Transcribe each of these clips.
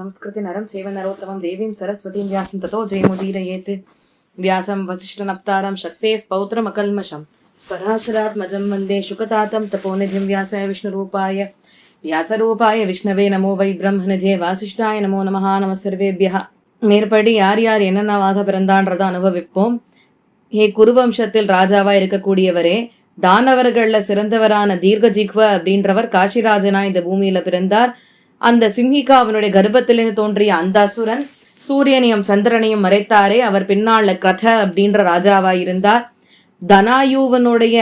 संस्कृति नरं चैव नरोत्तमं देवीं सरस्वतीं व्यासं ततो जयमुदीरयेत् व्यासं वसिष्ठनप्तारं शक्तेः पौत्रमकल्मषं पराशरात्मजं वन्दे शुकतातं तपोनिधिं व्यासाय विष्णुरूपाय व्यासरूपाय विष्णवे नमो वै ब्रह्मनिधे वासिष्ठाय नमो நமः நம சர்வேபியः. மேற்படி யார் யார் என்னென்னவாக பிறந்தான்றதை அனுபவிப்போம். குருவம்சத்தில் ராஜாவா இருக்கக்கூடியவரே, தானவர்கள்ல சிறந்தவரான தீர்க்கஜிக்வ அப்படின்றவர் காசிராஜனா இந்த பூமியில பிறந்தார். அந்த சிம்ஹிகா அவனுடைய கர்ப்பத்திலிருந்து தோன்றிய அந்த அசுரன் சூரியனையும் சந்திரனையும் மறைத்தாரே, அவர் பின்னால கிரத அப்படின்ற ராஜாவா இருந்தார். தனாயுவனுடைய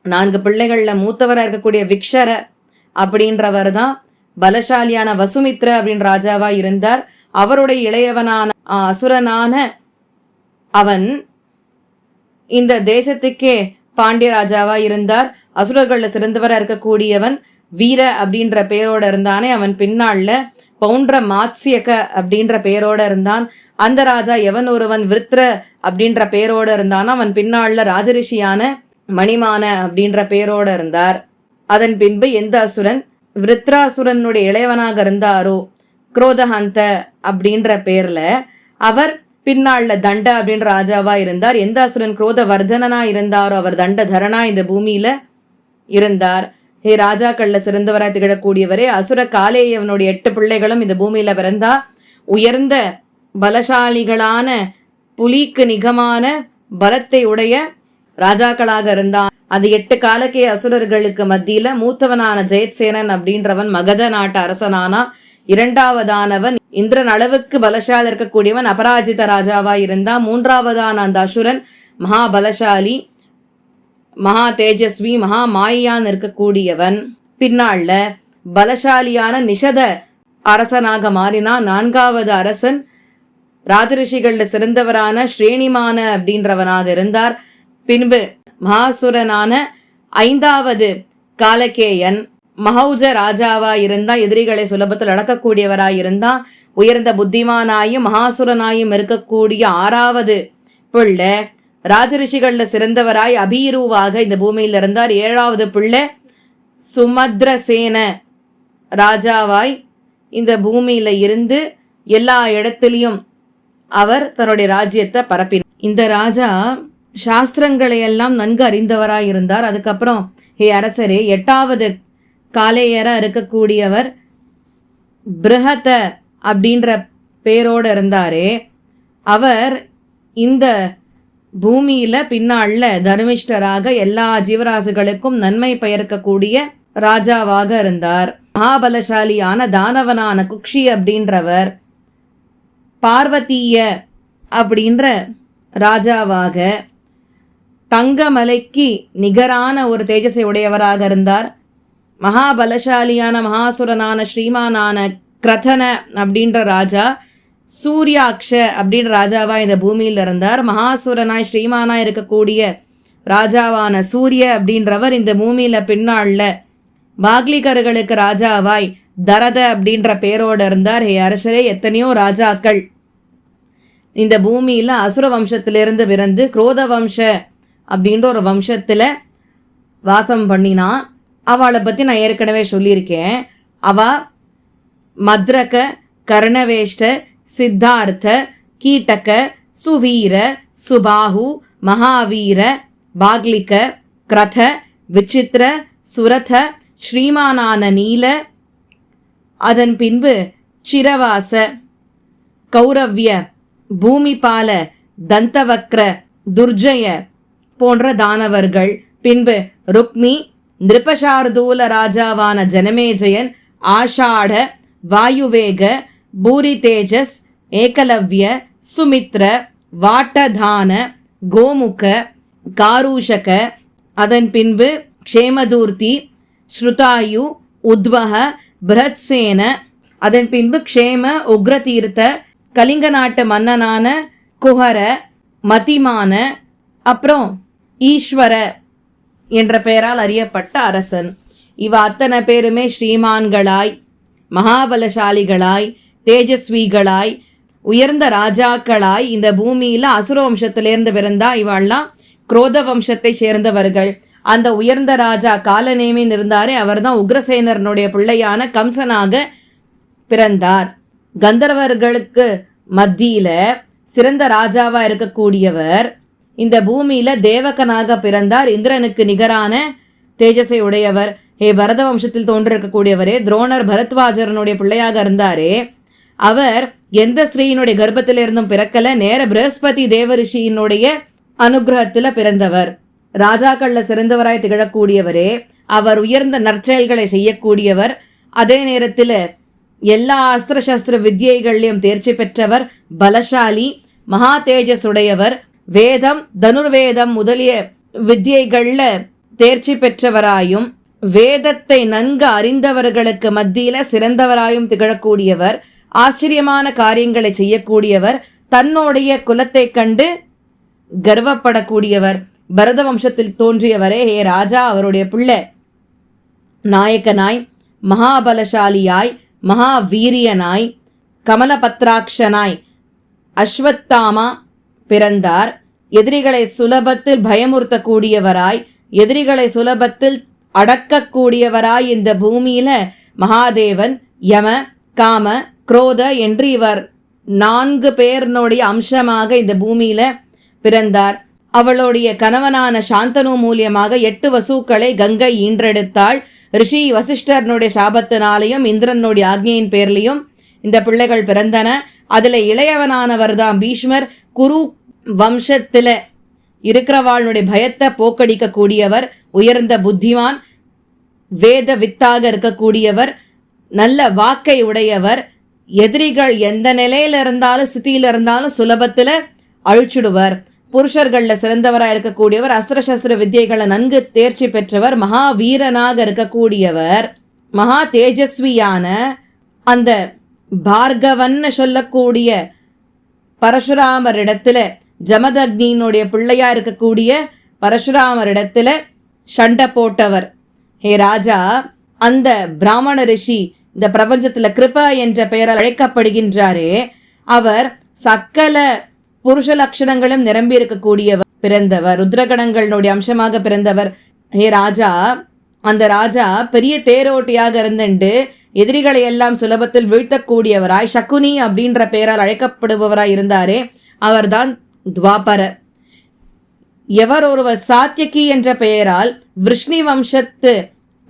4 பிள்ளைகள்ல மூத்தவராக இருக்கக்கூடிய விக்ஷர அப்படின்றவர் தான் பலசாலியான வசுமித்ர அப்படின்ற ராஜாவா இருந்தார். அவருடைய இளையவனான அசுரனான அவன் இந்த தேசத்துக்கே பாண்டிய ராஜாவா இருந்தார். அசுரர்கள்ல சிறந்தவராக இருக்கக்கூடியவன் வீர அப்படின்ற பெயரோட இருந்தானே, அவன் பின்னாள்ல பவுண்ட்ர மாத்சியக அப்படின்ற பெயரோட இருந்தான். அந்த ராஜா எவன் ஒருவன் விருத்ர அப்படின்ற பெயரோட இருந்தான், அவன் பின்னாள்ல ராஜரிஷியான மணிமான அப்படின்ற பெயரோட இருந்தார். அதன் பின்பு எந்த அசுரன் விருத்ராசுரனுடைய இளையவனாக இருந்தாரோ, குரோதஹந்த அப்படின்ற பெயர்ல அவர் பின்னாள்ல தண்ட அப்படின்ற ராஜாவா இருந்தார். எந்த அசுரன் குரோத வர்தனனா இருந்தாரோ அவர் தண்டதரனா இந்த பூமியில இருந்தார். ராஜாக்கள்ல சிறந்தவராய் திகழக்கூடியவரே, அசுர காலேயவனுடைய 8 பிள்ளைகளும் இந்த பூமியில பிறந்தா. உயர்ந்த பலசாலிகளான புலிக்கு நிகமான பலத்தை உடைய ராஜாக்களாக இருந்தான். அது 8 காலக்கே அசுரர்களுக்கு மத்தியில மூத்தவனான ஜெயத்சேனன் அப்படின்றவன் மகத நாட்டு அரசனானா. 2வதானவன் இந்திரன் அளவுக்கு பலசாலி இருக்கக்கூடியவன் அபராஜித ராஜாவா இருந்தான். 3வதான அந்த அசுரன் மகா பலசாலி, மகா தேஜஸ்வி, மகா மாயான் இருக்கக்கூடியவன் பின்னாள்ல பலசாலியான நிஷத அரசனாக மாறினான். 4வது அரசன் ராஜரிஷிகள்ல சிறந்தவரான ஸ்ரேணிமான அப்படின்றவனாக இருந்தார். பின்பு மகாசுரனான 5வது காலகேயன் மகௌஜ ராஜாவா இருந்தா. எதிரிகளை சுலபத்தில் அடக்கக்கூடியவராய் இருந்தா. உயர்ந்த புத்திமானாயும் மகாசுரனாயும் இருக்கக்கூடிய 6வது பிள்ளை ராஜரிஷிகள்ல சிறந்தவராய் அபீருவாக இந்த பூமியில் இருந்தார். 7வது பிள்ளை சுமத்ரசேன ராஜாவாய் இந்த பூமியில இருந்து எல்லா இடத்திலையும் அவர் தன்னுடைய ராஜ்யத்தை பரப்பினார். இந்த ராஜா சாஸ்திரங்களை எல்லாம் நன்கு அறிந்தவராய் இருந்தார். அதுக்கப்புறம் அரசரே, 8வது காலேயரா இருக்கக்கூடியவர் பிருஹத அப்படின்ற பேரோட இருந்தாரே, அவர் இந்த பூமியில பின்னாள்ல தர்மிஷ்டராக எல்லா ஜீவராசிகளுக்கும் நன்மை பயர்க்கக்கூடிய ராஜாவாக இருந்தார். மகாபலசாலியான தானவனான குக்ஷி அப்படின்றவர் பார்வதிய அப்படின்ற ராஜாவாக தங்கமலைக்கு நிகரான ஒரு தேஜஸை உடையவராக இருந்தார். மகாபலசாலியான மகாசுரனான ஸ்ரீமானான கிரதன அப்படின்ற ராஜா சூர்யாக்ஷ அப்படின்ற ராஜாவா இந்த பூமியில் இருந்தார். மகாசுரனாய் ஸ்ரீமானாய் இருக்கக்கூடிய ராஜாவான சூரிய அப்படின்றவர் இந்த பூமியில பின்னாள்ல பாக்லிகர்களுக்கு ராஜாவாய் தரத அப்படின்ற பேரோட இருந்தார். அரசரே, எத்தனையோ ராஜாக்கள் இந்த பூமியில அசுர வம்சத்திலிருந்து பிறந்து குரோத வம்ச அப்படின்ற ஒரு வம்சத்துல வாசம் பண்ணினா. அவளை பத்தி நான் ஏற்கனவே சொல்லியிருக்கேன். அவ மத்ரக, கர்ணவேஷ்ட, சித்தார்த்த, கீட்டக, சுவீர, சுபாஹு, மகாவீர, பாக்லிக, கிரத, விசித்திர, சுரத, ஸ்ரீமானான நீல, அதன் பின்பு சிரவாச, கௌரவ்ய, பூமிபால, தந்தவக்ர, துர்ஜய போன்ற தானவர்கள். பின்பு ருக்மி, நிருபசார்தூல ராஜாவான ஜனமேஜயன், ஆஷாட, வாயுவேக, பூரி தேஜஸ், ஏகலவ்ய, சுமித்ர, வாட்டதான, கோமுக, காரூஷக, அதன் பின்பு க்ஷேமதூர்த்தி, ஸ்ருதாயு, உத்வக, பிரத்சேன, அதன் பின்பு க்ஷேம, உக்ரதீர்த்த, கலிங்க நாட்டு மன்னனான குஹர, மதிமான, அப்புறம் ஈஸ்வர என்ற பெயரால் அறியப்பட்ட அரசன். இவ அத்தனை பேருமே ஸ்ரீமான்களாய், மகாபலசாலிகளாய், தேஜஸ்விகளாய், உயர்ந்த ராஜாக்களாய் இந்த பூமியில அசுர வம்சத்திலிருந்து பிறந்தா. இவாள்லாம் குரோத வம்சத்தை சேர்ந்தவர்கள். அந்த உயர்ந்த ராஜா காலநேமின் இருந்தாரே, அவர் தான் உக்ரசேனரனுடைய பிள்ளையான கம்சனாக பிறந்தார். கந்தர்வர்களுக்கு மத்தியில சிறந்த ராஜாவா இருக்கக்கூடியவர் இந்த பூமியில தேவகனாக பிறந்தார். இந்திரனுக்கு நிகரான தேஜஸை உடையவர். ஹே பரத வம்சத்தில் தோன்றிருக்கக்கூடியவரே, துரோணர் பரத்வாஜரனுடைய பிள்ளையாக இருந்தாரே, அவர் எந்த ஸ்திரீயினுடைய கர்ப்பத்திலிருந்தும் பிறக்கல, நேர பிரகஸ்பதி தேவரிஷியினுடைய அனுகிரகத்துல பிறந்தவர். ராஜாக்கள்ல சிறந்தவராய் திகழக்கூடியவரே, அவர் உயர்ந்த நற்செயல்களை செய்யக்கூடியவர். அதே நேரத்தில் எல்லா அஸ்திர சஸ்திர வித்யைகள்லையும் தேர்ச்சி பெற்றவர், பலசாலி, மகா தேஜஸுடையவர், வேதம் தனுர்வேதம் முதலிய வித்யைகள்ல தேர்ச்சி பெற்றவராயும் வேதத்தை நன்கு அறிந்தவர்களுக்கு மத்தியில சிறந்தவராயும் திகழக்கூடியவர், ஆச்சரியமான காரியங்களை செய்யக்கூடியவர், தன்னுடைய குலத்தை கண்டு கர்வப்படக்கூடியவர். பரத வம்சத்தில் தோன்றியவரே, ஹே ராஜா, அவருடைய பிள்ளை நாயக்கனாய், மகாபலசாலியாய், மகாவீரியனாய், கமலபத்ராட்சனாய் அஸ்வத்தாமா பிறந்தார். எதிரிகளை சுலபத்தில் பயமுறுத்தக்கூடியவராய், எதிரிகளை சுலபத்தில் அடக்கக்கூடியவராய் இந்த பூமியில மகாதேவன், யம, காம, குரோத என்று இவர் 4 பேர்னுடைய அம்சமாக இந்த பூமியில பிறந்தார். அவளுடைய கணவனான சாந்தனு மூலியமாக 8 வசூக்களை கங்கை ஈன்றெடுத்தாள். ரிஷி வசிஷ்டர்னுடைய சாபத்தினாலையும் இந்திரனுடைய ஆக்ஞையின் பேர்லையும் இந்த பிள்ளைகள் பிறந்தன. அதுல இளையவனானவர் தான் பீஷ்மர். குரு வம்சத்துல இருக்கிறவாளுடைய பயத்தை போக்கடிக்க கூடியவர், உயர்ந்த புத்திமான், வேத வித்தாக இருக்கக்கூடியவர், நல்ல வாக்கை உடையவர். எதிரிகள் எந்த நிலையில இருந்தாலும் ஸ்திதியில இருந்தாலும் சுலபத்துல அழிச்சுடுவர். புருஷர்கள்ல சிறந்தவராக இருக்கக்கூடியவர், அஸ்திர சஸ்திர வித்யைகளை நன்கு தேர்ச்சி பெற்றவர், மகாவீரனாக இருக்கக்கூடியவர், மகா தேஜஸ்வியான அந்த பார்கவன்னு சொல்லக்கூடிய பரசுராமரிடத்துல, ஜமதக்னியினுடைய பிள்ளையா இருக்கக்கூடிய பரசுராமரிடத்துல சண்டை போட்டவர். ஹே ராஜா, அந்த பிராமண ரிஷி இந்த பிரபஞ்சத்துல கிருபா என்ற பெயரால் அழைக்கப்படுகின்றாரே, அவர் சக்கல புருஷ லட்சணங்களும் நிரம்பி இருக்கக்கூடியவர், பிறந்தவர், ருத்ரகணங்களுடைய அம்சமாக பிறந்தவர். ஹே ராஜா, அந்த ராஜா பெரிய தேரோட்டியாக இருந்துண்டு எதிரிகளை எல்லாம் சுலபத்தில் வீழ்த்தக்கூடியவராய் சகுனி அப்படின்ற பெயரால் அழைக்கப்படுபவராய் இருந்தாரே, அவர்தான் துவாபரர். எவர் ஒருவர் சாத்தியகி என்ற பெயரால் விஷ்ணு வம்சத்து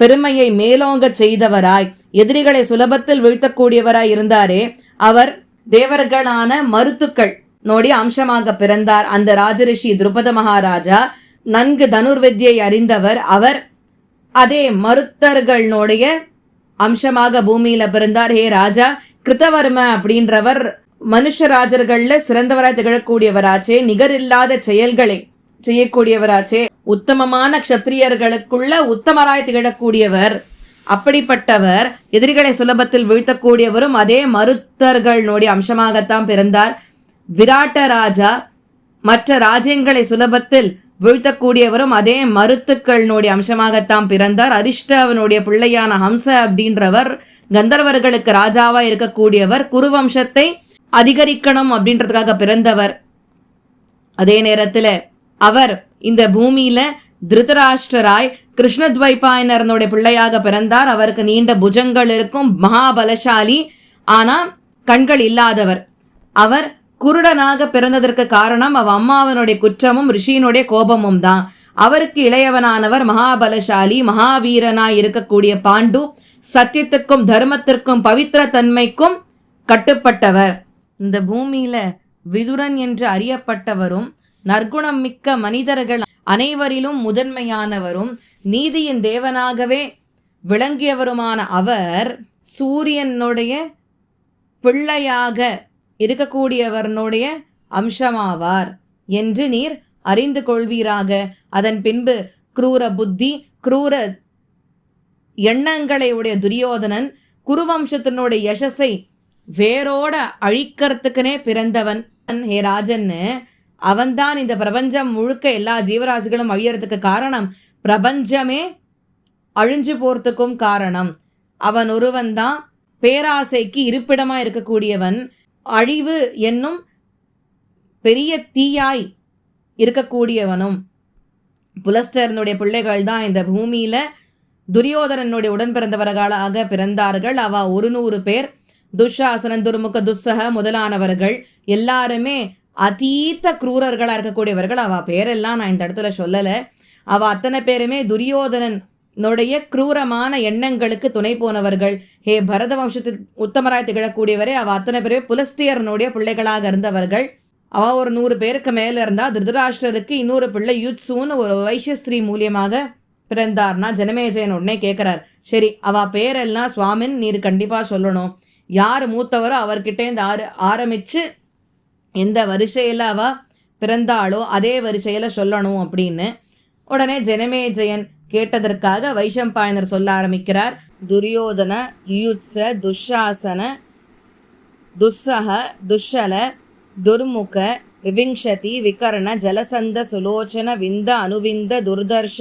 பெருமையை மேலோங்க செய்தவராய் எதிரிகளை சுலபத்தில் வீழ்த்தக்கூடியவராய் இருந்தாரே, அவர் தேவர்களான மருத்துக்கள் நோடி அம்சமாக பிறந்தார். அந்த ராஜரிஷி துருபத மகாராஜா நன்கு தனுர்வித்யை அறிந்தவர். அவர் அதே மருத்தர்களுடைய அம்சமாக பூமியில பிறந்தார். ஹே ராஜா, கிருத்தவர்ம அப்படின்றவர் மனுஷராஜர்கள்ல சிறந்தவராய் திகழக்கூடியவராச்சே, நிகரில்லாத செயல்களை செய்யக்கூடியவராச்சே, உத்தமமான க்ஷத்திரியர்களுக்குள்ள உத்தமராய் திகழக்கூடியவர். அப்படிப்பட்டவர் எதிரிகளை சுலபத்தில் வீழ்த்தக்கூடியவரும் அதே மருத்தர்களுடைய அம்சமாகத்தான் பிறந்தார். விராட்ட ராஜா மற்ற ராஜ்யங்களை சுலபத்தில் வீழ்த்தக்கூடியவரும் அதே மருத்துக்களுடைய அம்சமாகத்தான் பிறந்தார். அரிஷ்டவனுடைய பிள்ளையான ஹம்ச அப்படின்றவர் கந்தர்வர்களுக்கு ராஜாவா இருக்கக்கூடியவர், குருவம்சத்தை அதிகரிக்கணும் அப்படின்றதுக்காக பிறந்தவர். அதே நேரத்தில் அவர் இந்த பூமியில திருதராஷ்டிரராய் கிருஷ்ணத்வைபாயனருடைய பிள்ளையாக பிறந்தார். அவருக்கு நீண்ட புஜங்கள் இருக்கும், மகாபலசாலி, ஆனா கண்கள் இல்லாதவர். அவர் குருடனாக பிறந்ததற்கு காரணம் அவ அம்மாவனுடைய குற்றமும் ரிஷியினுடைய கோபமும் தான். அவருக்கு இளையவனானவர் மகாபலசாலி, மகாவீரனாய் இருக்கக்கூடிய பாண்டு, சத்தியத்துக்கும் தர்மத்திற்கும் பவித்திர தன்மைக்கும் கட்டுப்பட்டவர். இந்த பூமியில விதுரன் என்று அறியப்பட்டவரும் நற்குணம் மிக்க மனிதர்கள் அனைவரிலும் முதன்மையானவரும் நீதியின் தேவனாகவே விளங்கியவருமான அவர் சூரியனுடைய பிள்ளையாக இருக்கக்கூடியவனுடைய அம்சமாவார் என்று நீர் அறிந்து கொள்வீராக. அதன் பின்பு குரூர புத்தி, குரூர எண்ணங்களை உடைய துரியோதனன் குருவம்சத்தினுடைய யசஸை வேரோட அழிக்கிறதுக்குனே பிறந்தவன். ஹே ராஜன்னு, அவன்தான் இந்த பிரபஞ்சம் முழுக்க எல்லா ஜீவராசிகளும் அழியறதுக்கு காரணம், பிரபஞ்சமே அழிஞ்சு போறதுக்கும் காரணம். அவன் ஒருவன் தான் பேராசைக்கு இருப்பிடமா இருக்கக்கூடியவன். அழிவு என்னும் பெரிய தீயாய் இருக்கக்கூடியவனும். புலஸ்டர்னுடைய பிள்ளைகள் தான் இந்த பூமியில துரியோதனனுடைய உடன் பிறந்தவர்களாக பிறந்தார்கள். அவ 100 பேர். துஷாசனன், துர்முக, துஸ்ஸக முதலானவர்கள் எல்லாருமே அதீத கிரூரர்களா இருக்கக்கூடியவர்கள். அவ பேரெல்லாம் நான் இந்த இடத்துல சொல்லலை. அவ அத்தனை பேருமே துரியோதனனுடைய கிரூரமான எண்ணங்களுக்கு துணை போனவர்கள். ஹே பரத வம்சத்தில் உத்தமராய் திகழக்கூடியவரே, அவ அத்தனை பேருமே புலஸ்தியரனுடைய பிள்ளைகளாக இருந்தவர்கள். அவ ஒரு 100 பேருக்கு மேல இருந்தா. திருதராஷ்டிரருக்கு இன்னொரு பிள்ளை யுத்சுன்னு ஒரு வைஷ்யஸ்திரீ மூலியமாக பிறந்தார்னா ஜனமேஜயன் உடனே கேட்கிறார், சரி அவ பேரெல்லாம் சுவாமின் நீர் கண்டிப்பா சொல்லணும். யார் மூத்தவரோ அவர்கிட்டேருந்து ஆரம்பிச்சு எந்த வரிசையில் அவ பிறந்தாளோ அதே வரிசையில் சொல்லணும் அப்படின்னு. உடனே ஜனமேஜயன் கேட்டதற்காக வைஷம்பாயனர் சொல்ல ஆரம்பிக்கிறார். துரியோதன, யுயுத்ஸ, துஷாசன, துஸ்ஸக, துஷல, துர்முக, விவிங்ஷதி, விகர்ண, ஜலசந்த, சுலோச்சன, விந்த, அனுவிந்த, துர்தர்ஷ,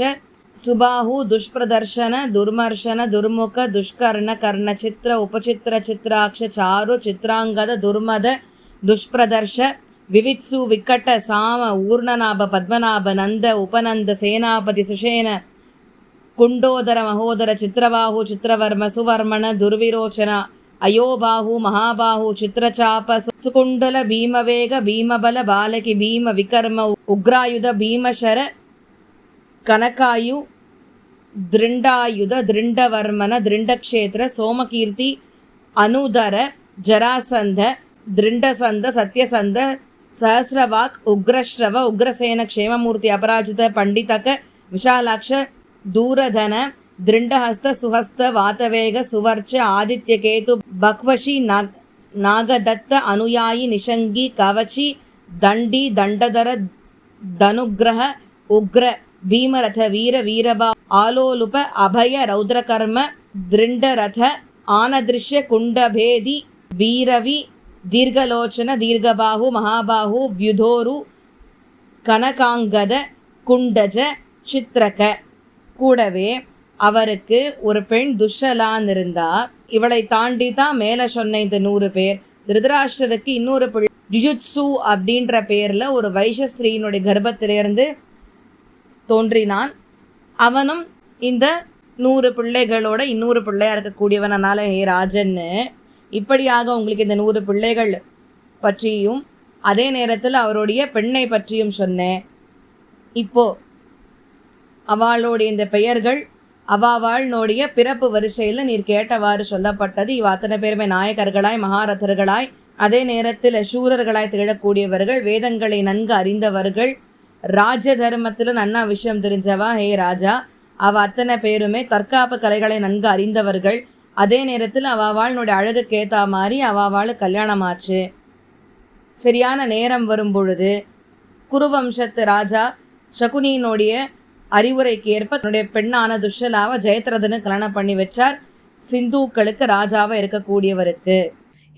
சுபாஹு, துஷ்பிரதர்ஷன, துர்மர்ஷன, துர்முக, துஷ்கர்ண, கர்ண, சித்திர, உபசித்திர, சித்ராட்ச, சாரு, சித்ராங்கத, துர்மத, துஷ்பிரதர்ஷ, விவித்சு, விக்கட்ட, சாம, ஊர்ணநாப, பத்மநாப, நந்த, உபநந்த, சேனாபதி, சுஷேன, குண்டோதர, மகோதர, சித்திரபாஹு, சித்திரவர்ம, சுவர்மண, துர்விரோச்சன, அயோபாஹு, மகாபாஹு, சித்திரச்சாப, சுகுண்டல, பீமவேக, பீமபல, பாலகி, பீம விகர்ம, உக்ராயுத, பீமசர, கனகாயு, திருண்டாயுத, திருண்டவர்மன, திருண்டக்ஷேத்திர, சோமகீர்த்தி, அனுதர, ஜராசந்த, திருண்டசந்த, சத்யசந்த, சஹசிரவாக், உக்ரஸ்ரவ, உக்ரசேன, க்ஷேமமூர்த்தி, அபராஜித, பண்டிதக, விஷாலாட்ச, தூரதன, திருண்டஹஸ்த, சுஹஸ்த, வாதவேக, சுவர்ச்ச, ஆதித்யகேது, பக்வஷி, நாகதத்த, அனுயாயி, நிஷங்கி, கவச்சி, தண்டி, தண்டதர, தனுக்ரஹ, உக்ர, பீமரத, வீர, வீரபா, ஆலோலுப, அபய, ரௌத்ரகர்ம, திருண்டரத, ஆனதிருஷ்ய, குண்டபேதி, வீரவி, தீர்கலோச்சன, தீர்கபாஹு, மகாபாஹு, வியுதோரு, கனகாங்கத, குண்டஜ, சித்ரக. கூடவே அவருக்கு ஒரு பெண் துஷலான் இருந்தா. இவளை தாண்டி தான் மேலே சொன்ன இந்த 100 பேர். திருதராஷ்டிரருக்கு இன்னொரு பிள்ளை யுயுத்சு அப்படின்ற பேரில் ஒரு வைஷ்யஸ்திரீனுடைய கர்ப்பத்திலிருந்து தோன்றினான். அவனும் இந்த 100 பிள்ளைகளோட இன்னொரு பிள்ளையா இருக்கக்கூடியவனால, ஹே ராஜன்னு இப்படியாக உங்களுக்கு இந்த 100 பிள்ளைகள் பற்றியும் அதே நேரத்தில் அவருடைய பெண்ணை பற்றியும் சொன்னேன். இப்போ அவளுடைய இந்த பெயர்கள் அவாவாளுடைய பிறப்பு வரிசையில் நீர் கேட்டவாறு சொல்லப்பட்டது. இவ அத்தனை பேருமே நாயகர்களாய், மகாரதர்களாய், அதே நேரத்தில் சூரர்களாய் திகழக்கூடியவர்கள், வேதங்களை நன்கு அறிந்தவர்கள், ராஜ தர்மத்தில் நன்னா விஷயம் தெரிஞ்சவா. ஹே ராஜா, அவ அத்தனை பேருமே தற்காப்பு கலைகளை நன்கு அறிந்தவர்கள். அதே நேரத்தில் அவாவாளுடைய அழகுக்கு ஏற்ற மாதிரி அவாவாளு கல்யாணம் ஆச்சு. சரியான நேரம் வரும் பொழுது குருவம்சத்து ராஜா சகுனியினுடைய அறிவுரைக்கு ஏற்ப தன்னுடைய பெண்ணான துஷலாவை ஜெயத்ரதனு கல்யாணம் பண்ணி வச்சார், சிந்துக்களுக்கு ராஜாவை இருக்கக்கூடியவருக்கு.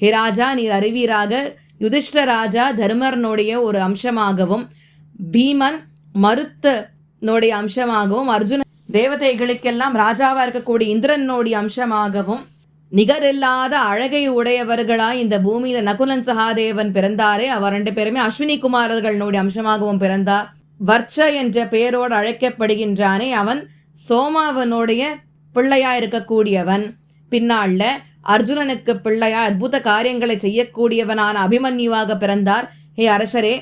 ஹே ராஜா, நீர் அறிவீராக, யுதிஷ்ட ராஜா தர்மர்னுடைய ஒரு அம்சமாகவும், பீமன் மருத்தனுடைய அம்சமாகவும், அர்ஜுன தேவதைகளுக்கெல்லாம் ராஜாவா இருக்கக்கூடிய இந்திரனுடைய அம்சமாகவும், நிகரில்லாத அழகை உடையவர்களாய் இந்த பூமியில நகுலன் சகாதேவன் பிறந்தாரே, அவர் 2 பேருமே அஸ்வினி குமாரர்களுடைய அம்சமாகவும் பிறந்தார். வர்ச்ச என்ற பெயரோடு அழைக்கப்படுகின்றானே, அவன் சோமாவனுடைய பிள்ளையா இருக்கக்கூடியவன். பின்னால அர்ஜுனனுக்கு பிள்ளையா அற்புத காரியங்களை செய்யக்கூடியவனான அபிமன்யுவாக பிறந்தார். ஹே அரசரே,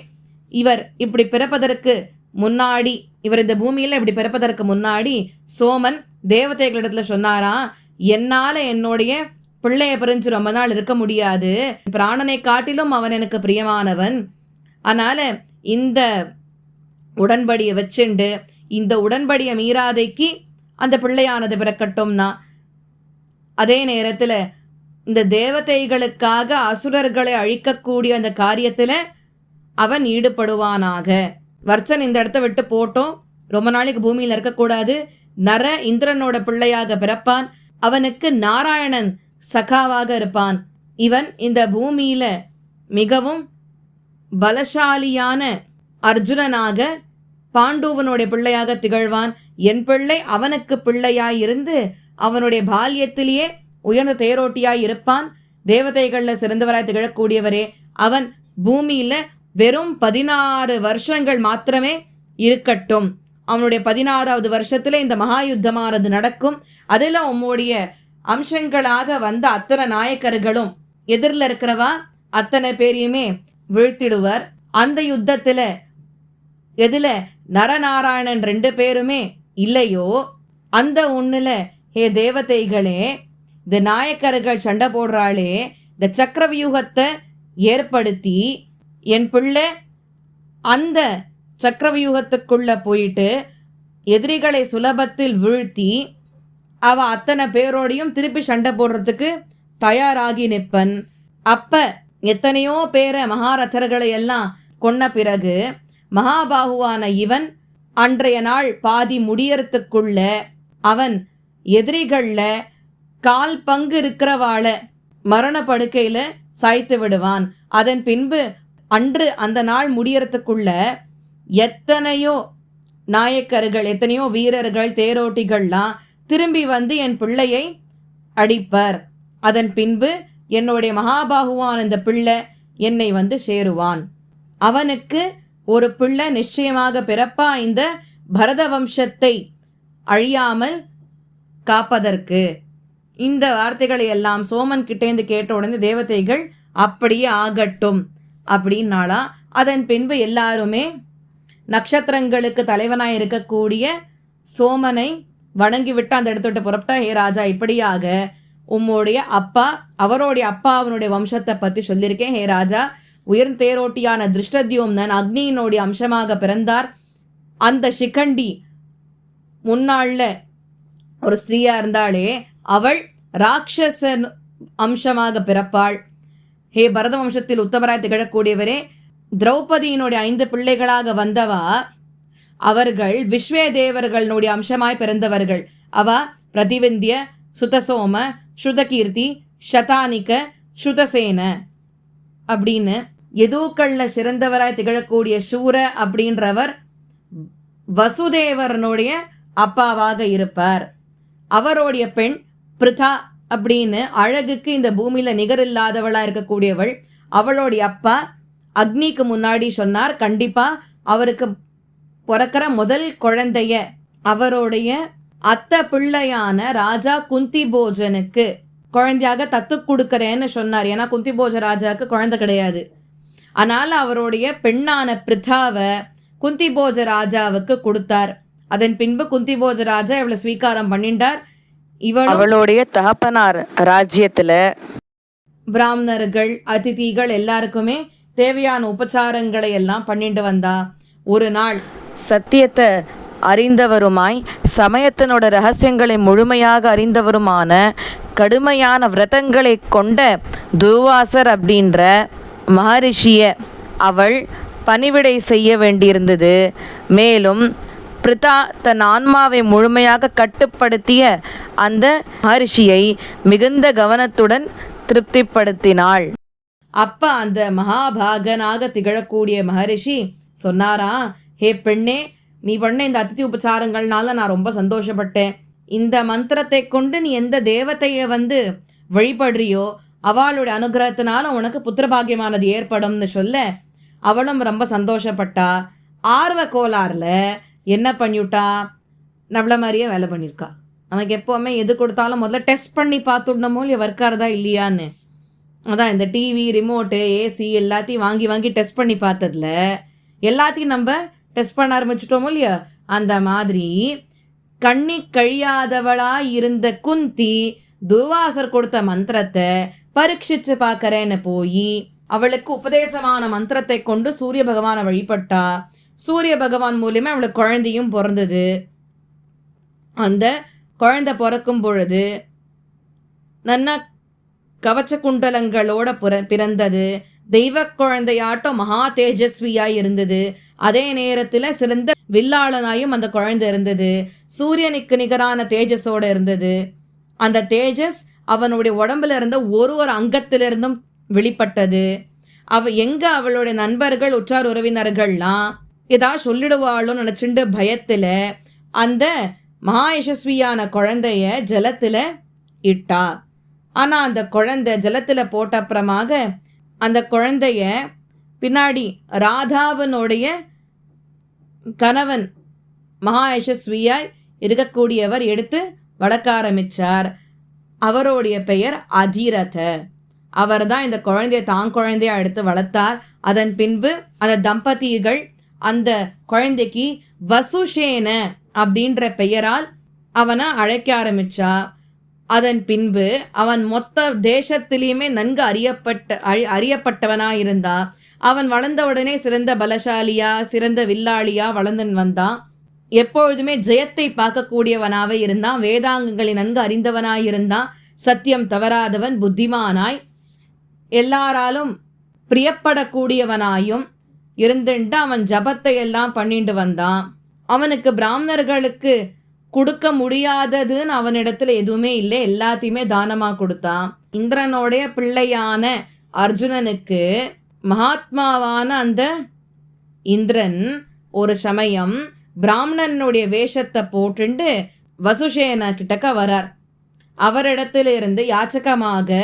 இவர் இப்படி பிறப்பதற்கு முன்னாடி, இவர் இந்த பூமியில இப்படி பிறப்பதற்கு முன்னாடி சோமன் தேவதைகளிடத்துல சொன்னாரா, என்னால என்னுடைய பிள்ளைய பிரிஞ்சு ரொம்ப நாள் இருக்க முடியாது, பிராணனை காட்டிலும் அவன் எனக்கு பிரியமானவன், அதனால இந்த உடன்படியை வச்சுண்டு இந்த உடன்படியை மீறாதைக்கு அந்த பிள்ளையானது பிறக்கட்டும்னா, அதே நேரத்தில் இந்த தேவதைகளுக்காக அசுரர்களை அழிக்கக்கூடிய அந்த காரியத்தில் அவன் ஈடுபடுவானாக. வர்ச்சன் இந்த இடத்த விட்டு போட்டோம், ரொம்ப நாளைக்கு பூமியில் இருக்கக்கூடாது. நர இந்திரனோட பிள்ளையாக பிறப்பான். அவனுக்கு நாராயணன் சகாவாக இருப்பான். இவன் இந்த பூமியில மிகவும் பலசாலியான அர்ஜுனனாக பாண்டவனுடைய பிள்ளையாக திகழ்வான். என் பிள்ளை அவனுக்கு பிள்ளையாயிருந்து அவனுடைய பால்யத்திலேயே உயர்ந்த தேரோட்டியாய் இருப்பான். தேவதைகளில் சிறந்தவராய் திகழக்கூடியவரே, அவன் பூமியில வெறும் 16 வருஷங்கள் மாத்திரமே இருக்கட்டும். அவனுடைய 16வது வருஷத்துல இந்த மகா யுத்தமானது நடக்கும். அதில் உம்முடைய அம்சங்களாக வந்த அத்தனை நாயக்கர்களும் எதிரில் இருக்கிறவா அத்தனை பேரையுமே வீழ்த்திடுவர். அந்த யுத்தத்துல எதுல நரநாராயணன் 2 பேருமே இல்லையோ அந்த ஒண்ணுல ஹே தேவதைகளே, இந்த நாயக்கர்கள் சண்டை போடுறாளே, இந்த சக்கரவியூகத்தை ஏற்படுத்தி என் பிள்ளை அந்த சக்கரவியூகத்துக்குள்ள போயிட்டு எதிரிகளை சுலபத்தில் வீழ்த்தி அவ அத்தனை பேரோடையும் திருப்பி சண்டை போடுறதுக்கு தயாராகி நிற்பன். அப்ப எத்தனையோ பேரை மகாரதர்களை எல்லாம் கொன்ன பிறகு மகாபாகுவான இவன் அன்றைய நாள் பாதி முடியறதுக்குள்ள அவன் எதிரிகள்ல 1/4 பங்கு இருக்கிறவாள மரணப்படுக்கையில சாய்த்து விடுவான். அதன் பின்பு அன்று அந்த நாள் முடியறதுக்குள்ள எத்தனையோ நாயக்கர்கள், எத்தனையோ வீரர்கள், தேரோட்டிகள்லாம் திரும்பி வந்து என் பிள்ளையை அடிப்பர். அதன் பின்பு என்னுடைய மகாபாகுவான் இந்த பிள்ளை என்னை வந்து சேருவான். அவனுக்கு ஒரு பிள்ளை நிச்சயமாக பிறப்பா, இந்த பரத வம்சத்தை அழியாமல் காப்பதற்கு. இந்த வார்த்தைகளை எல்லாம் சோமன் கிட்டேந்து கேட்ட உடனே தேவதைகள் அப்படியே ஆகட்டும் அப்படின்னாலா. அதன் பின்பு எல்லாருமே நட்சத்திரங்களுக்கு தலைவனாய் இருக்கக்கூடிய சோமனை வணங்கிவிட்டு அந்த இடத்துட்டு புறப்பட்டா, ஹே ராஜா, இப்படியாக உம்முடைய அப்பா, அவருடைய அப்பா அவனுடைய வம்சத்தை பற்றி சொல்லியிருக்கேன். ஹே ராஜா, உயர்ந்த தேரோட்டியான திருஷ்டத்யும்னன் அக்னியினுடைய அம்சமாக பிறந்தார். அந்த சிகண்டி முன்னாள்ல ஒரு ஸ்திரீயா இருந்தாலே அவள் ராட்சசன் அம்சமாக பிறப்பாள். ஹே பரத வம்சத்தில் உத்தமராய் திகழக்கூடியவரே, திரௌபதியினுடைய 5 பிள்ளைகளாக வந்தவா அவர்கள் விஸ்வேதேவர்களுடைய அம்சமாய் பிறந்தவர்கள். அவ பிரதிவிந்திய, சுதசோம, ஸ்ருதகீர்த்தி, சதானிக, ஸ்ருதசேன அப்படின்னு எதுக்கள்ல சிறந்தவராய் திகழக்கூடிய சூர அப்படின்றவர் வசுதேவரனுடைய அப்பாவாக இருப்பார். அவருடைய பெண் பிருதா அப்படின்னு அழகுக்கு இந்த பூமியில நிகரில்லாதவளா இருக்கக்கூடியவள். அவளுடைய அப்பா அக்னிக்கு முன்னாடி சொன்னார், கண்டிப்பா அவருக்கு பிறக்கிற முதல் குழந்தைய அவருடைய அத்தை பிள்ளையான ராஜா குந்தி போஜனுக்கு குழந்தையாக தத்து கொடுக்கறேன்னு சொன்னார். ஏன்னா குந்தி போஜ ராஜாவுக்கு குழந்தை கிடையாது. அதனால அவருடைய பெண்ணான பிருத்தாவை குந்தி போஜ ராஜாவுக்கு கொடுத்தார். அதன் பின்பு குந்தி போஜ ராஜா இவளை ஸ்வீகாரம் பண்ணிட்டார். அவளுடைய தகப்பனார் ராஜ்யத்துல பிராமணர்கள், அதிதிகள் எல்லாருக்குமே தேவையான உபச்சாரங்களை எல்லாம் பண்ணிட்டு வந்தா. ஒரு நாள் சத்தியத்தை அறிந்தவருமாய் சமயத்தினோட ரகசியங்களை முழுமையாக அறிந்தவருமான கடுமையான விரதங்களை கொண்ட துர்வாசர் அப்படின்ற மகரிஷிய அவள் பணிவிடை செய்ய வேண்டியிருந்தது. மேலும் பிருதா தன் ஆன்மாவை முழுமையாக கட்டுப்படுத்திய அந்த மகரிஷியை மிகுந்த கவனத்துடன் திருப்திப்படுத்தினாள். அப்ப அந்த மகாபாகனாக திகழக்கூடிய மகரிஷி சொன்னாரா, ஹே பெண்ணே, நீ பண்ண இந்த அதிதி உபச்சாரங்கள்னால நான் ரொம்ப சந்தோஷப்பட்டேன். இந்த மந்திரத்தை கொண்டு நீ எந்த தேவதையை வந்து வழிபடுறியோ அவளுடைய அனுகிரகத்தினால உனக்கு புத்திரபாகியமானது ஏற்படும்னு சொல்ல அவளும் ரொம்ப சந்தோஷப்பட்டா. ஆர்வ கோளாறுல என்ன பண்ணிவிட்டா, நம்மள மாதிரியே வேலை பண்ணியிருக்கா. நமக்கு எப்போவுமே எது கொடுத்தாலும் முதல்ல டெஸ்ட் பண்ணி பார்த்துடணுமோ இல்லையா ஒர்க் ஆகுதா இல்லையான்னு. அதான் இந்த டிவி, ரிமோட்டு, ஏசி எல்லாத்தையும் வாங்கி வாங்கி டெஸ்ட் பண்ணி பார்த்ததுல எல்லாத்தையும் நம்ம டெஸ்ட் பண்ண ஆரம்பிச்சிட்டோமோ இல்லையா. அந்த மாதிரி கண்ணி கழியாதவளாய் இருந்த குந்தி துர்வாசர் கொடுத்த மந்திரத்தை பரீட்சிச்சு பார்க்கறேன்னு போய் அவளுக்கு உபதேசமான மந்திரத்தை கொண்டு சூரிய பகவானை வழிபட்டா. சூரிய பகவான் மூலியமா அவளுக்கு குழந்தையும் பிறந்தது. அந்த குழந்தை பிறக்கும் பொழுது நன்னா கவச்ச குண்டலங்களோட பிறந்தது. தெய்வ குழந்தையாட்டம் மகா தேஜஸ்வியாய் இருந்தது. அதே நேரத்தில் சிறந்த வில்லாளனாயும் அந்த குழந்தை இருந்தது. சூரியனுக்கு நிகரான தேஜஸோட இருந்தது. அந்த தேஜஸ் அவனுடைய உடம்புல இருந்த ஒரு அங்கத்திலிருந்தும் வெளிப்பட்டது. அவளுடைய நண்பர்கள், உற்றார் உறவினர்கள்லாம் ஏதாவது சொல்லிடுவாளோன்னு நினச்சிண்டு பயத்தில் அந்த மகா யசஸ்வியான குழந்தைய ஜலத்தில் இட்டா. ஆனால் அந்த குழந்தை ஜலத்தில் போட்ட அப்புறமாக அந்த குழந்தைய பின்னாடி ராதாவனுடைய கணவன் மகா யசஸ்வியாய் இருக்கக்கூடியவர் எடுத்து வளர்க்க ஆரம்பித்தார். அவருடைய பெயர் அதிரத. அவர் தான் இந்த குழந்தைய தான் குழந்தையா எடுத்து வளர்த்தார். அதன் பின்பு அந்த தம்பதிகள் அந்த குழந்தைக்கு வசுஷேன அப்படின்ற பெயரால் அவனை அழைக்க ஆரம்பிச்சா. அதன் பின்பு அவன் மொத்த தேசத்திலையுமே நன்கு அறியப்பட்டவனாயிருந்தா. அவன் வளர்ந்த உடனே சிறந்த பலசாலியா சிறந்த வில்லாளியா வளர்ந்து வந்தான். எப்பொழுதுமே ஜெயத்தை பார்க்கக்கூடியவனாக இருந்தான். வேதாங்கங்களை நன்கு அறிந்தவனாயிருந்தான். சத்தியம் தவறாதவன், புத்திமானாய், எல்லாராலும் பிரியப்படக்கூடியவனாயும் இருந்துட்டு அவன் ஜபத்தை எல்லாம் பண்ணிட்டு வந்தான். அவனுக்கு பிராமணர்களுக்கு கொடுக்க முடியாததுன்னு அவனிடத்துல எதுவுமே இல்லை, எல்லாத்தையுமே தானமா கொடுத்தான். இந்திரனுடைய பிள்ளையான அர்ஜுனனுக்கு மகாத்மாவான அந்த இந்திரன் ஒரு சமயம் பிராமணனுடைய வேஷத்தை போட்டுண்டு வசுஷேன கிட்டக்க வரார். அவரிடத்திலிருந்து யாச்சகமாக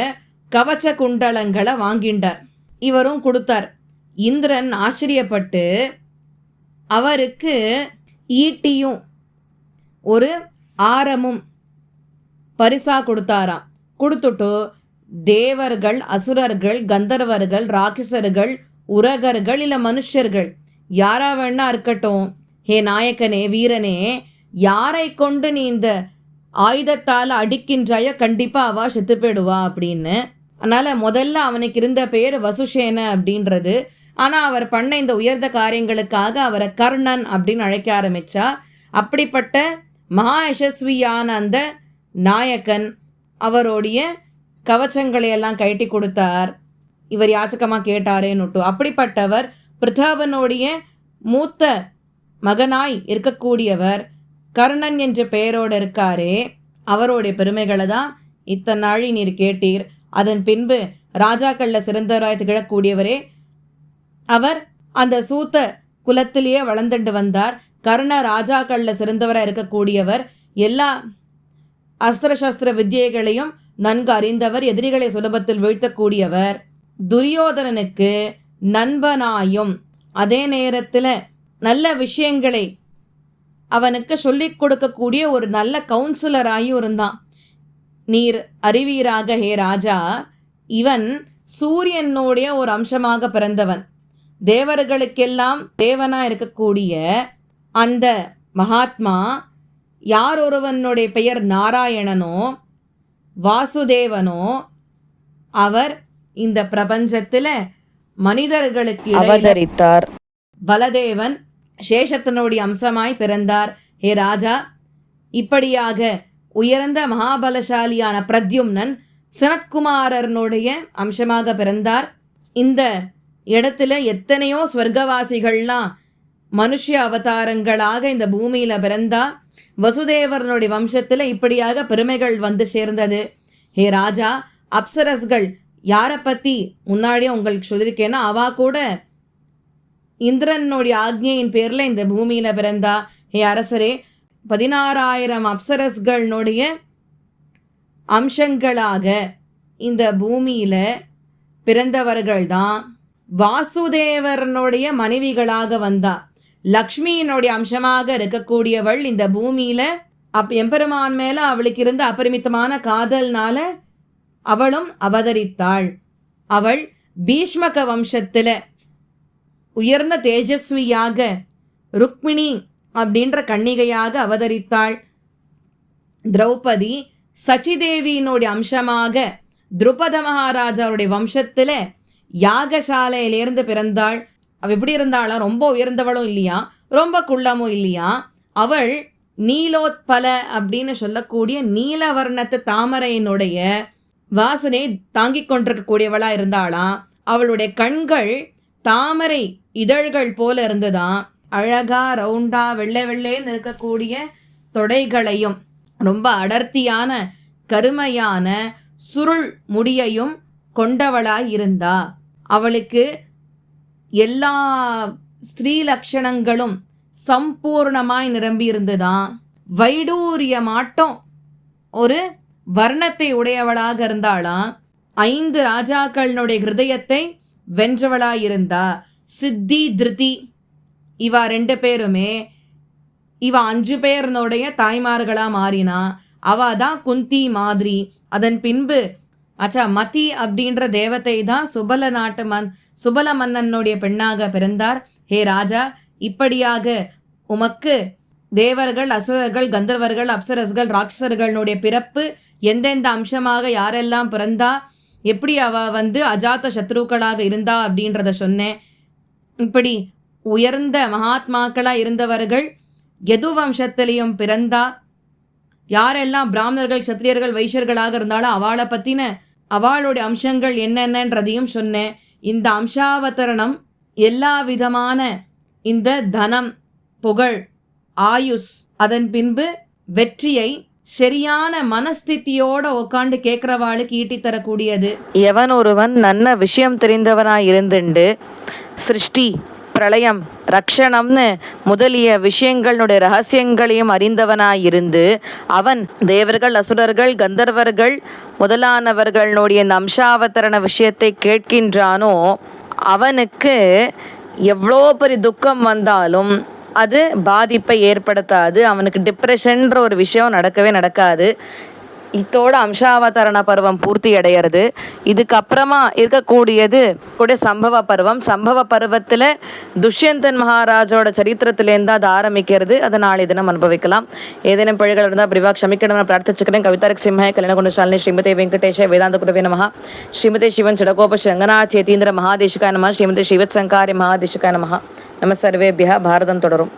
கவச்ச குண்டலங்களை வாங்கிண்டார். இவரும் கொடுத்தார். இந்திரன் ஆச்சரியப்பட்டு அவருக்கு ஈட்டியும் ஒரு ஆரமும் பரிசா கொடுத்தாராம். கொடுத்துட்டு தேவர்கள், அசுரர்கள், கந்தர்வர்கள், ராட்சசர்கள், உரகர்கள் இல்லை மனுஷர்கள் யாரா வேணா இருக்கட்டும், ஹே நாயக்கனே, வீரனே, யாரை கொண்டு நீ இந்த ஆயுதத்தால் அடிக்கின்றாயோ கண்டிப்பாக அவா செத்து போயிடுவா அப்படின்னு. அதனால் முதல்ல அவனுக்கு இருந்த பெயர் வசுஷேன அப்படின்றது. ஆனால் அவர் பண்ண இந்த உயர்ந்த காரியங்களுக்காக அவரை கர்ணன் அப்படின்னு அழைக்க ஆரம்பித்தா. அப்படிப்பட்ட மகா யசஸ்வியான அந்த நாயக்கன் அவருடைய கவச்சங்களை எல்லாம் கழட்டி கொடுத்தார். இவர் யாச்சகமாக கேட்டாரேன்னுட்டு. அப்படிப்பட்டவர் பிருத்தாவனுடைய மூத்த மகனாய் இருக்கக்கூடியவர் கர்ணன் என்ற பெயரோடு இருக்காரே, அவருடைய பெருமைகளை தான் இத்தனை நாழி நீர் கேட்டீர். அதன் பின்பு ராஜாக்களில் சிறந்தவராய் திகழக்கூடியவரே, அவர் அந்த சூத்த குலத்திலேயே வளர்ந்துட்டு வந்தார். கர்ண ராஜாக்களில் சிறந்தவராக இருக்கக்கூடியவர், எல்லா அஸ்திர சஸ்திர வித்தியைகளையும் நன்கு அறிந்தவர், எதிரிகளை சுலபத்தில் வீழ்த்தக்கூடியவர், துரியோதனனுக்கு நண்பனாயும் அதே நேரத்தில் நல்ல விஷயங்களை அவனுக்கு சொல்லிக் கொடுக்கக்கூடிய ஒரு நல்ல கவுன்சிலராயும் இருந்தான். நீர் அறிவீராக ஹே ராஜா, இவன் சூரியனுடைய ஒரு அம்சமாக பிறந்தவன். தேவர்களுக்கெல்லாம் தேவனாக இருக்கக்கூடிய அந்த மகாத்மா யார் ஒருவனுடைய பெயர் நாராயணனோ வாசுதேவனோ, அவர் இந்த பிரபஞ்சத்தில் மனிதர்களுக்கு அவதரித்தார். பலதேவன் சேஷத்தனுடைய அம்சமாய் பிறந்தார். ஹே ராஜா, இப்படியாக உயர்ந்த மகாபலசாலியான பிரத்யும்னன் சனத்குமாரனுடைய அம்சமாக பிறந்தார். இந்த இடத்துல எத்தனையோ ஸ்வர்க்கவாசிகள்லாம் மனுஷ அவதாரங்களாக இந்த பூமியில் பிறந்தா. வசுதேவரனுடைய வம்சத்தில் இப்படியாக பெருமைகள் வந்து சேர்ந்தது. ஹே ராஜா, அப்சரஸ்கள் யாரை பற்றி முன்னாடியே உங்களுக்கு சொல்லியிருக்கேன்னா, அவா கூட இந்திரனுடைய ஆக்ஞையின் பேரில் இந்த பூமியில் பிறந்தா. ஹே அரசரே, 16,000 அப்சரஸ்களுடைய அம்சங்களாக இந்த பூமியில் பிறந்தவர்கள் தான் வாசுதேவரனுடைய மனைவிகளாக வந்தா. லக்ஷ்மியினுடைய அம்சமாக இருக்கக்கூடியவள் இந்த பூமியில் எம்பெருமான் மேலே அவளுக்கு இருந்த அபரிமிதமான காதல்னால அவளும் அவதரித்தாள். அவள் பீஷ்மக வம்சத்தில் உயர்ந்த தேஜஸ்வியாக ருக்மிணி அப்படின்ற கன்னிகையாக அவதரித்தாள். திரௌபதி சச்சிதேவியினுடைய அம்சமாக துருபத மகாராஜாவுடைய வம்சத்தில் யாகசாலையிலேருந்து பிறந்தாள். அவள் எப்படி இருந்தாலும் ரொம்ப உயர்ந்தவளும் இல்லையா, ரொம்ப குள்ளமும் இல்லையா. அவள் நீலோத்பல அப்படின்னு சொல்லக்கூடிய நீலவர்ணத்து தாமரையினுடைய வாசனை தாங்கிக் கொண்டிருக்கக்கூடியவளாக இருந்தாளாம். அவளுடைய கண்கள் தாமரை இதழ்கள் போல இருந்துதான். அழகா ரவுண்டா வெள்ளை வெள்ளைன்னு இருக்கக்கூடிய தொடைகளையும் ரொம்ப அடர்த்தியான கருமையான சுருள் முடியையும் கொண்டவளாய் இருந்தா. அவளுக்கு எல்லா ஸ்திரீ லட்சணங்களும் சம்பூர்ணமாய் நிரம்பி இருந்துதான். வைடூரியமாட்டம் ஒரு வர்ணத்தை உடையவளாக இருந்தாளாம். 5 ராஜாக்களுடைய ஹிருதயத்தை வென்றவளாயிருந்தா. சித்தி திருதி இவா 2 பேருமே இவ 5 பேருனுடைய தாய்மார்களாக மாறினா. அவ தான் குந்தி மாதிரி. அதன் பின்பு ஆச்சா, மதி அப்படின்ற தேவதை தான் சுபல மன்னனுடைய பெண்ணாக பிறந்தார். ஹே ராஜா, இப்படியாக உமக்கு தேவர்கள், அசுரர்கள், கந்தர்வர்கள், அப்சரஸ்கள், ராட்சசர்களுடைய பிறப்பு எந்தெந்த அம்சமாக யாரெல்லாம் பிறந்தா, எப்படி அவ அஜாத்த சத்ருக்களாக இருந்தா அப்படின்றத சொன்னேன். இப்படி உயர்ந்த மகாத்மாக்களாக இருந்தவர்கள் யது வம்சத்திலையும் பிறந்தா, யாரெல்லாம் பிராமணர்கள், சத்திரியர்கள், வைஷ்யர்களாக இருந்தாலும் அவளை பற்றின அவளுடைய அம்சங்கள் என்னென்னன்றதையும் சொன்னேன். இந்த அம்சாவதரணம் எல்லா விதமான இந்த தனம், புகழ், ஆயுஷ், அதன் பின்பு வெற்றியை சரியான மனஸ்திதியோட உட்காந்து கேட்குறவாளுக்கு ஈட்டி தரக்கூடியது. எவன் ஒருவன் நல்ல விஷயம் தெரிந்தவனாய் இருந்துண்டு சிருஷ்டி, பிரளயம், ரக்ஷணம்னு முதலிய விஷயங்களுடைய ரகசியங்களையும் அறிந்தவனாயிருந்து அவன் தேவர்கள், அசுரர்கள், கந்தர்வர்கள் முதலானவர்களுடைய இந்த அம்சாவதரண விஷயத்தை கேட்கின்றானோ அவனுக்கு எவ்வளோ பெரிய துக்கம் வந்தாலும் அது பாதிப்பை ஏற்படுத்தாது. அவனுக்கு டிப்ரெஷன்ற ஒரு விஷயம் நடக்கவே நடக்காது. இதோட அம்சாவதரண பருவம் பூர்த்தி அடையிறது. இதுக்கப்புறமா இருக்கக்கூடியது கூட சம்பவ பருவம். சம்பவ பருவத்தில் துஷ்யந்தன் மகாராஜோட சரித்திரத்திலேருந்து அது ஆரம்பிக்கிறது. அதை நாளை தினம் அனுபவிக்கலாம். ஏதேனும் பிழைகள் இருந்தால் பிரிவாக க்ஷமிக்கணும் நான் பிரார்த்திச்சுக்கிறேன். கவிதாரக் சிம்ஹ கல்யாணகுண்டசாலினி ஸ்ரீமதி வெங்கடேஷ வேதாந்த குருவே நமஹ. ஸ்ரீமதி சிவன் சிடகோப ரங்கநாத் யதீந்திர மகாதேசிகாய நமஹ. ஸ்ரீமதி ஸ்ரீவத் சங்காரி மகாதேசிகாய நமஹ. நம சர்வேபியः. பாரதம் தொடரும்.